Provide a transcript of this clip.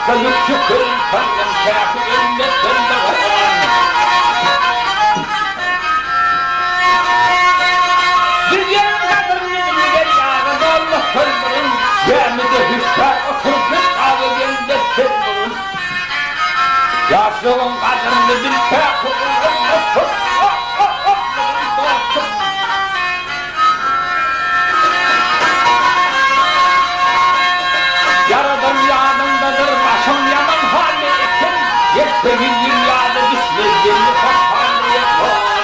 Sayıp çıkın sandım kâfi ümmetten de varan. Dünya kadrini bilge yağın Allah kırmırın. Gemide hüstar oturmuş ağabeyinde sırmırın. Yaşlığın kadrini bilge kırmırın. Yaradan yanındadır başım yaman hali ekin. Yetsemin dünyada düşmez belli kapanı yakın.